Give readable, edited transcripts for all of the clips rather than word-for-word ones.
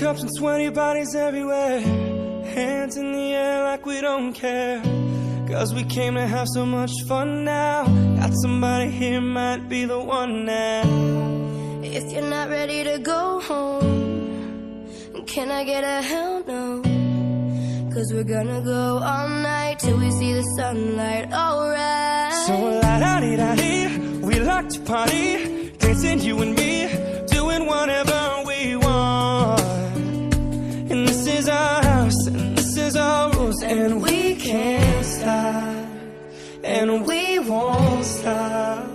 cups and sweaty bodies everywhere, hands in the air like we don't care. Cause we came to have so much fun now. Got somebody here, might be the one now. If you're not ready to go home, can I get a hell no? Cause we're gonna go all night till we see the sunlight, alright. So la-da-dee-da-dee, we like to party, dancing you and me, doing whatever we want. And this is our house, and this is our rules, and we can't stop, and we won't stop.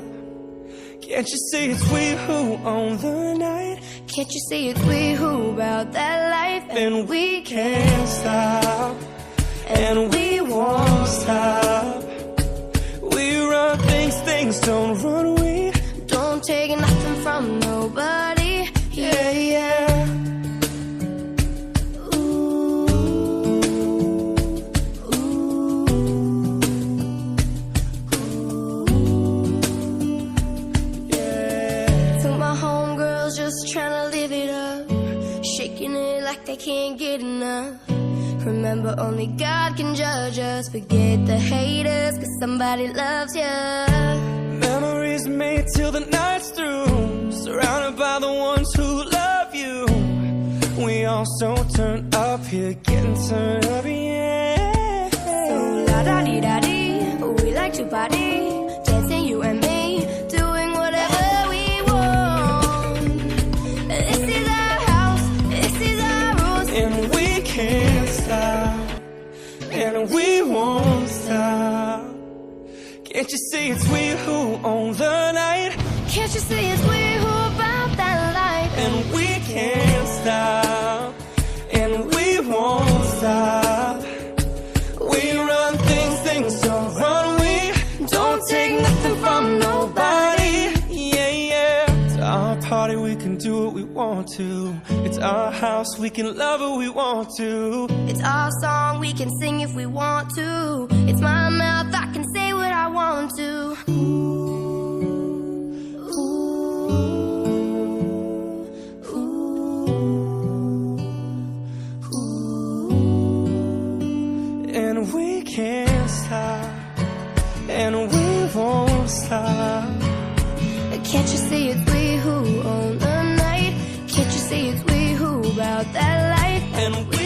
Can't you see it's we who own the night? Can't you see it's we who about that life? And we can't stop, and we won't stop. We run things, things don't run. We don't take nothing from nobody. Yeah, yeah. Ooh, ooh, ooh, yeah. To my homegirls just tryna live it up, shaking it like they can't get enough. Remember, only God can judge us. Forget the haters, cause somebody loves ya. Memories made till the night's through, surrounded by the ones who love you. We all so turned up here, getting turned up, yeah. So la-da-dee-da-dee, we like to party, dancing you and me, doing whatever we want. This is our house, this is our rules, and we can't stop, and we won't stop. Can't you see it's we who own the night? Can't you see it's we who about that life? And we can't stop, and we won't stop. We run things, things don't run. We don't take nothing from nobody. Yeah, yeah. It's our party, we can do what we want to. It's our house, we can love who we want to. It's our song, we can sing if we want to. It's my mouth, I can say what I want to. And we can't stop, and we won't stop. Can't you see it's we who own the night? Can't you see it's we who about that life? And we